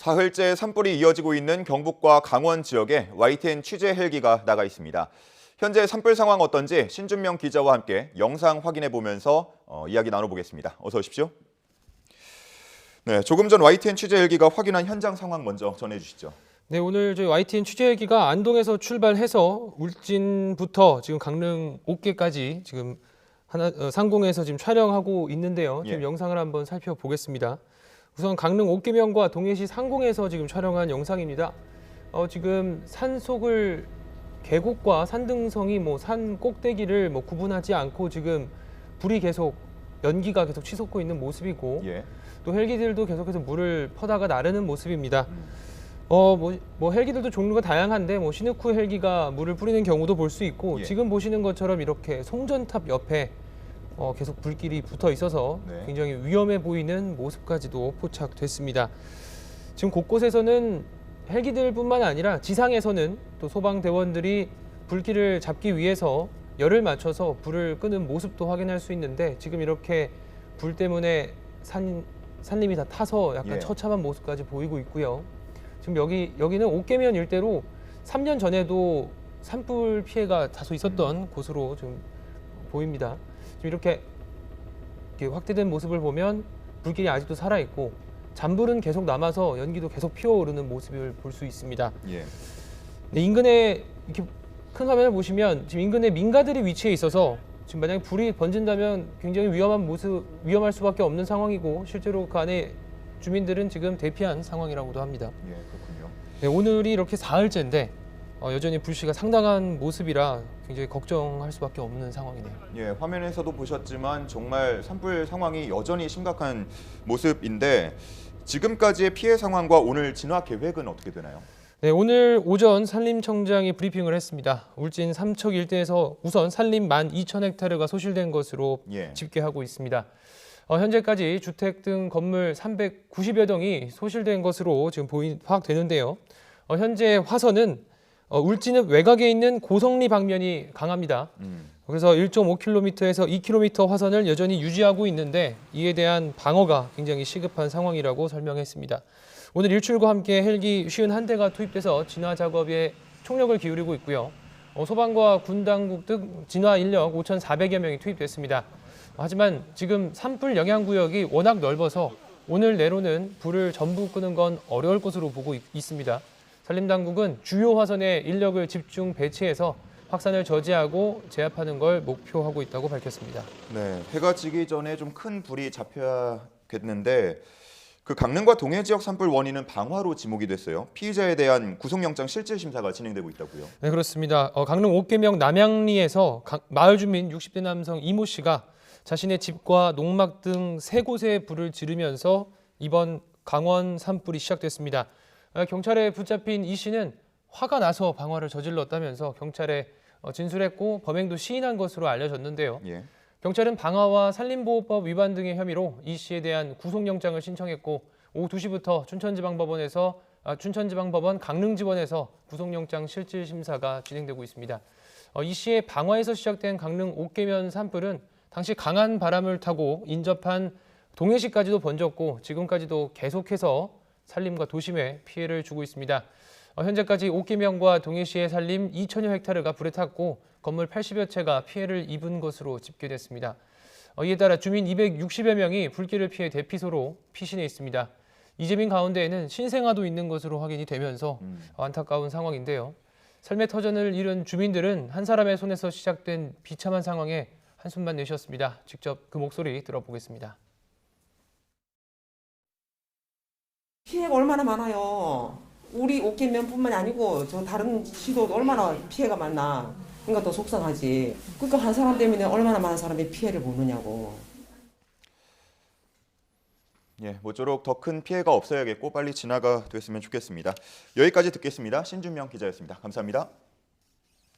사흘째 산불이 이어지고 있는 경북과 강원 지역에 YTN 취재 헬기가 나가 있습니다. 현재 산불 상황 어떤지 신준명 기자와 함께 영상 확인해 보면서 이야기 나눠보겠습니다. 어서 오십시오. 네, 조금 전 YTN 취재 헬기가 확인한 현장 상황 먼저 전해주시죠. 네, 오늘 저희 YTN 취재 헬기가 안동에서 출발해서 울진부터 지금 강릉 옥계까지 지금 상공에서 지금 촬영하고 있는데요. 지금 영상을 한번 살펴보겠습니다. 우선 강릉 옥계면과 동해시 상공에서 지금 촬영한 영상입니다. 지금 산속을 계곡과 산등성이 산 꼭대기를 구분하지 않고 지금 불이 계속 연기가 계속 치솟고 있는 모습이고 또 헬기들도 계속해서 물을 퍼다가 나르는 모습입니다. 헬기들도 종류가 다양한데 시누크 헬기가 물을 뿌리는 경우도 볼 수 있고 지금 보시는 것처럼 이렇게 송전탑 옆에 계속 불길이 붙어 있어서 굉장히 위험해 보이는 모습까지도 포착됐습니다. 지금 곳곳에서는 헬기들뿐만 아니라 지상에서는 또 소방대원들이 불길을 잡기 위해서 열을 맞춰서 불을 끄는 모습도 확인할 수 있는데 지금 이렇게 불 때문에 산림이 다 타서 약간 처참한 모습까지 보이고 있고요. 지금 여기는 옥계면 일대로 3년 전에도 산불 피해가 다소 있었던 곳으로 좀 보입니다. 지금 이렇게 확대된 모습을 보면 불길이 아직도 살아있고 잔불은 계속 남아서 연기도 계속 피어오르는 모습을 볼 수 있습니다. 네, 인근에 이렇게 큰 화면을 보시면 지금 인근에 민가들이 위치해 있어서 지금 만약에 불이 번진다면 굉장히 위험할 수밖에 없는 상황이고 실제로 그 안에 주민들은 지금 대피한 상황이라고도 합니다. 그렇군요. 네, 오늘이 이렇게 사흘째인데 여전히 불씨가 상당한 모습이라 굉장히 걱정할 수밖에 없는 상황이네요. 화면에서도 보셨지만 정말 산불 상황이 여전히 심각한 모습인데 지금까지의 피해 상황과 오늘 진화 계획은 어떻게 되나요? 네, 오늘 오전 산림청장이 브리핑을 했습니다. 울진 삼척 일대에서 우선 산림 12,000헥타르가 소실된 것으로 집계하고 있습니다. 현재까지 주택 등 건물 390여 동이 소실된 것으로 지금 파악되는데요. 현재 화선은 울진읍 외곽에 있는 고성리 방면이 강합니다. 그래서 1.5km에서 2km 화선을 여전히 유지하고 있는데 이에 대한 방어가 굉장히 시급한 상황이라고 설명했습니다. 오늘 일출과 함께 헬기 51대가 투입돼서 진화 작업에 총력을 기울이고 있고요. 소방과 군 당국 등 진화 인력 5,400여 명이 투입됐습니다. 하지만 지금 산불 영향 구역이 워낙 넓어서 오늘 내로는 불을 전부 끄는 건 어려울 것으로 보고 있습니다. 산림당국은 주요 화선에 인력을 집중 배치해서 확산을 저지하고 제압하는 걸 목표하고 있다고 밝혔습니다. 네, 해가 지기 전에 좀 큰 불이 잡혀야겠는데 그 강릉과 동해 지역 산불 원인은 방화로 지목이 됐어요. 피의자에 대한 구속영장 실질 심사가 진행되고 있다고요. 네, 그렇습니다. 강릉 옥계면 남양리에서 마을 주민 60대 남성 이모 씨가 자신의 집과 농막 등 3곳에 불을 지르면서 이번 강원 산불이 시작됐습니다. 경찰에 붙잡힌 이 씨는 화가 나서 방화를 저질렀다면서 경찰에 진술했고 범행도 시인한 것으로 알려졌는데요. 경찰은 방화와 산림보호법 위반 등의 혐의로 이 씨에 대한 구속영장을 신청했고 오후 2시부터 춘천지방법원 강릉지원에서 구속영장 실질심사가 진행되고 있습니다. 이 씨의 방화에서 시작된 강릉 옥계면 산불은 당시 강한 바람을 타고 인접한 동해시까지도 번졌고 지금까지도 계속해서 산림과 도심에 피해를 주고 있습니다. 현재까지 옥계면과 동해시의 산림 2,000여 헥타르가 불에 탔고 건물 80여 채가 피해를 입은 것으로 집계됐습니다. 이에 따라 주민 260여 명이 불길을 피해 대피소로 피신해 있습니다. 이재민 가운데에는 신생아도 있는 것으로 확인이 되면서 안타까운 상황인데요. 삶의 터전을 잃은 주민들은 한 사람의 손에서 시작된 비참한 상황에 한숨만 내쉬었습니다. 직접 그 목소리 들어보겠습니다. 피해가 얼마나 많아요. 우리 옥계면뿐만이 아니고 저 다른 시도 얼마나 피해가 많나. 그러니까 더 속상하지. 그러니까 한 사람 때문에 얼마나 많은 사람이 피해를 보느냐고. 모쪼록 더 큰 피해가 없어야겠고 빨리 진화가 됐으면 좋겠습니다. 여기까지 듣겠습니다. 신준명 기자였습니다. 감사합니다.